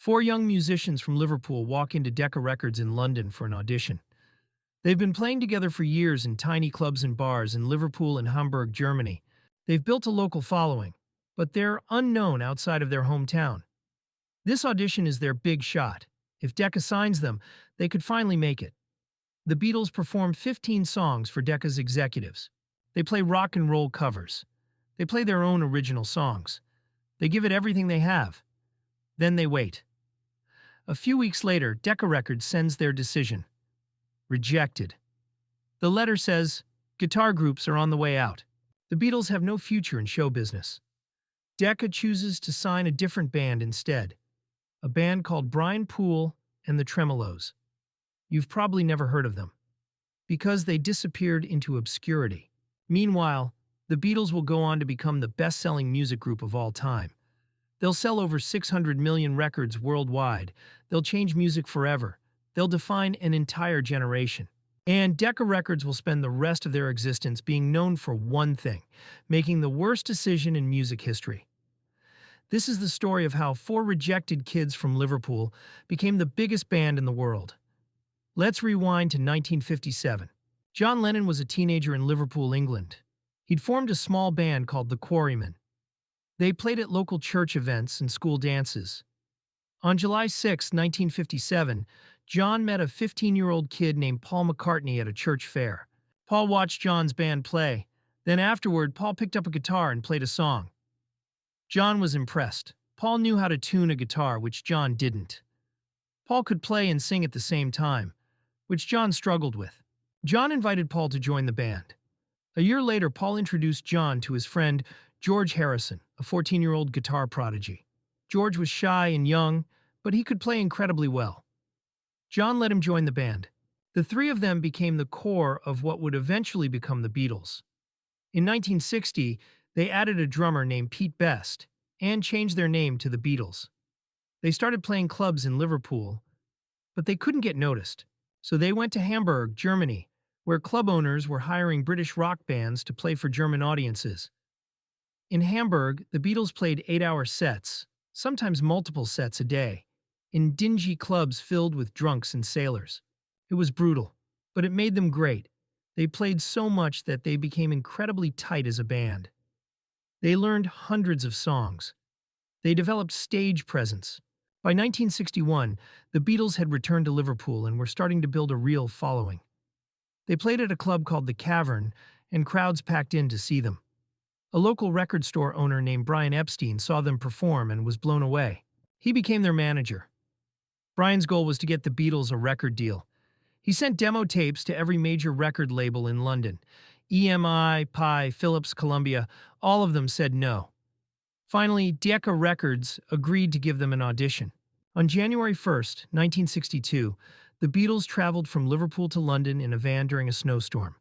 Four young musicians from Liverpool walk into Decca Records in London for an audition. They've been playing together for years in tiny clubs and bars in Liverpool and Hamburg, Germany. They've built a local following, but they're unknown outside of their hometown. This audition is their big shot. If Decca signs them, they could finally make it. The Beatles perform 15 songs for Decca's executives. They play rock and roll covers. They play their own original songs. They give it everything they have. Then they wait. A few weeks later, Decca Records sends their decision. Rejected. The letter says, guitar groups are on the way out. The Beatles have no future in show business. Decca chooses to sign a different band instead. A band called Poole and the Tremeloes. You've probably never heard of them, because they disappeared into obscurity. Meanwhile, the Beatles will go on to become the best-selling music group of all time. They'll sell over 600 million records worldwide. They'll change music forever. They'll define an entire generation. And Decca Records will spend the rest of their existence being known for one thing: making the worst decision in music history. This is the story of how four rejected kids from Liverpool became the biggest band in the world. Let's rewind to 1957. John Lennon was a teenager in Liverpool, England. He'd formed a small band called the Quarrymen. They played at local church events and school dances. On July 6, 1957, John met a 15-year-old kid named Paul McCartney at a church fair. Paul watched John's band play. Then afterward, Paul picked up a guitar and played a song. John was impressed. Paul knew how to tune a guitar, which John didn't. Paul could play and sing at the same time, which John struggled with. John invited Paul to join the band. A year later, Paul introduced John to his friend George Harrison, a 14-year-old guitar prodigy. George was shy and young, but he could play incredibly well. John let him join the band. The three of them became the core of what would eventually become the Beatles. In 1960, they added a drummer named Pete Best and changed their name to the Beatles. They started playing clubs in Liverpool, but they couldn't get noticed. So they went to Hamburg, Germany, where club owners were hiring British rock bands to play for German audiences. In Hamburg, the Beatles played 8-hour sets, sometimes multiple sets a day, in dingy clubs filled with drunks and sailors. It was brutal, but it made them great. They played so much that they became incredibly tight as a band. They learned hundreds of songs. They developed stage presence. By 1961, the Beatles had returned to Liverpool and were starting to build a real following. They played at a club called The Cavern, and crowds packed in to see them. A local record store owner named Brian Epstein saw them perform and was blown away. He became their manager. Brian's goal was to get the Beatles a record deal. He sent demo tapes to every major record label in London. EMI, Pi, Philips, Columbia, all of them said no. Finally, Decca Records agreed to give them an audition. On January 1st, 1962, the Beatles traveled from Liverpool to London in a van during a snowstorm.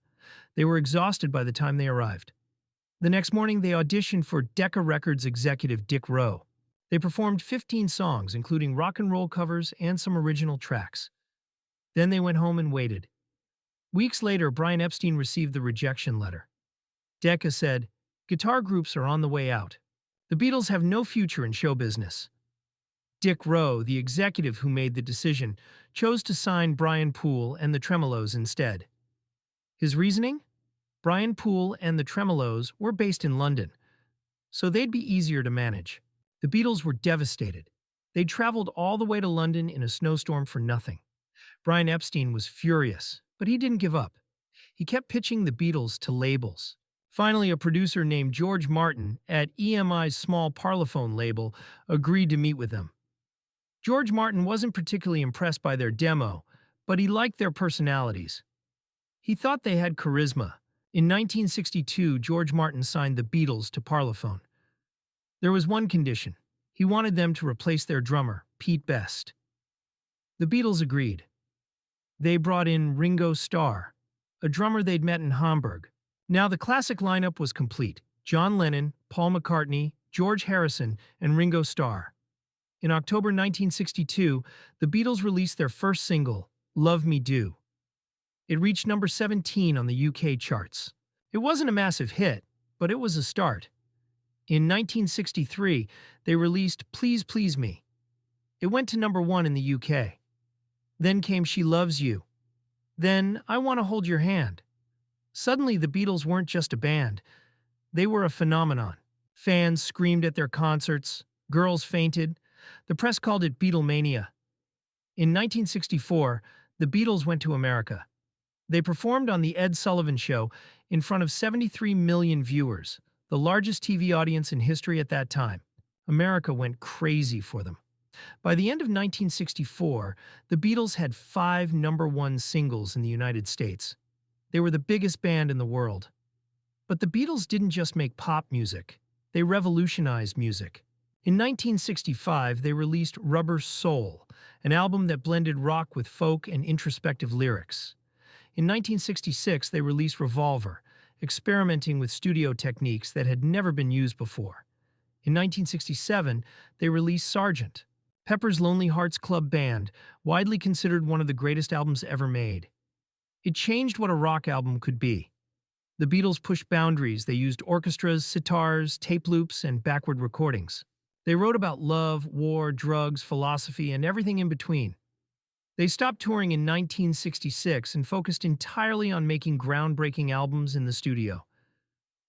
They were exhausted by the time they arrived. The next morning, they auditioned for Decca Records executive Dick Rowe. They performed 15 songs, including rock and roll covers and some original tracks. Then they went home and waited. Weeks later, Brian Epstein received the rejection letter. Decca said, "Guitar groups are on the way out. The Beatles have no future in show business." Dick Rowe, the executive who made the decision, chose to sign Poole and the Tremeloes instead. His reasoning? Poole and the Tremeloes were based in London, so they'd be easier to manage. The Beatles were devastated. They'd traveled all the way to London in a snowstorm for nothing. Brian Epstein was furious, but he didn't give up. He kept pitching the Beatles to labels. Finally, a producer named George Martin at EMI's small Parlophone label agreed to meet with them. George Martin wasn't particularly impressed by their demo, but he liked their personalities. He thought they had charisma. In 1962, George Martin signed the Beatles to Parlophone. There was one condition. He wanted them to replace their drummer, Pete Best. The Beatles agreed. They brought in Ringo Starr, a drummer they'd met in Hamburg. Now the classic lineup was complete: John Lennon, Paul McCartney, George Harrison, and Ringo Starr. In October 1962, the Beatles released their first single, Love Me Do. It reached number 17 on the UK charts. It wasn't a massive hit, but it was a start. In 1963, they released Please Please Me. It went to #1 in the UK. Then came She Loves You. Then I Want to Hold Your Hand. Suddenly, the Beatles weren't just a band. They were a phenomenon. Fans screamed at their concerts. Girls fainted. The press called it Beatlemania. In 1964, the Beatles went to America. They performed on The Ed Sullivan Show in front of 73 million viewers, the largest TV audience in history at that time. America went crazy for them. By the end of 1964, the Beatles had 5 #1 singles in the United States. They were the biggest band in the world. But the Beatles didn't just make pop music. They revolutionized music. In 1965, they released Rubber Soul, an album that blended rock with folk and introspective lyrics. In 1966, they released Revolver, experimenting with studio techniques that had never been used before. In 1967, they released Sgt. Pepper's Lonely Hearts Club Band, widely considered one of the greatest albums ever made. It changed what a rock album could be. The Beatles pushed boundaries. They used orchestras, sitars, tape loops, and backward recordings. They wrote about love, war, drugs, philosophy, and everything in between. They stopped touring in 1966 and focused entirely on making groundbreaking albums in the studio.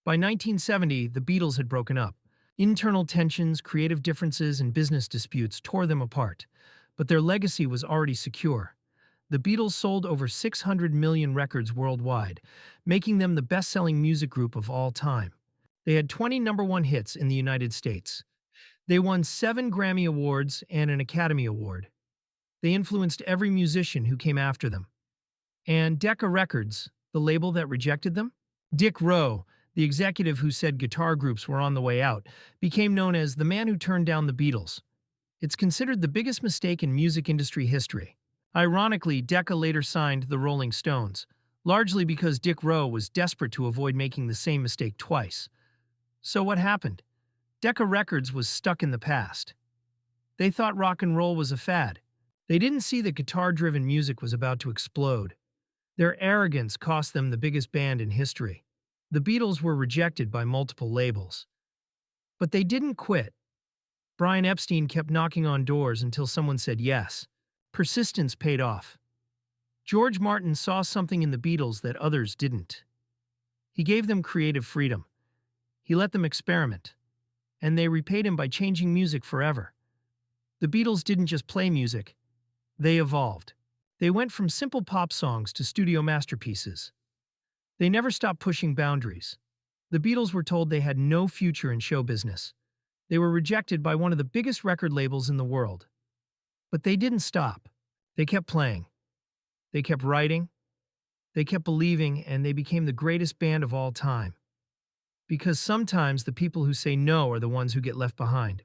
By 1970, the Beatles had broken up. Internal tensions, creative differences, and business disputes tore them apart, but their legacy was already secure. The Beatles sold over 600 million records worldwide, making them the best-selling music group of all time. They had 20 #1 hits in the United States. They won 7 Grammy Awards and an Academy Award. They influenced every musician who came after them. And Decca Records, the label that rejected them? Dick Rowe, the executive who said guitar groups were on the way out, became known as the man who turned down the Beatles. It's considered the biggest mistake in music industry history. Ironically, Decca later signed the Rolling Stones, largely because Dick Rowe was desperate to avoid making the same mistake twice. So what happened? Decca Records was stuck in the past. They thought rock and roll was a fad. They didn't see that guitar-driven music was about to explode. Their arrogance cost them the biggest band in history. The Beatles were rejected by multiple labels. But they didn't quit. Brian Epstein kept knocking on doors until someone said yes. Persistence paid off. George Martin saw something in the Beatles that others didn't. He gave them creative freedom. He let them experiment. And they repaid him by changing music forever. The Beatles didn't just play music. They evolved. They went from simple pop songs to studio masterpieces. They never stopped pushing boundaries. The Beatles were told they had no future in show business. They were rejected by one of the biggest record labels in the world. But they didn't stop. They kept playing. They kept writing. They kept believing, and they became the greatest band of all time. Because sometimes the people who say no are the ones who get left behind.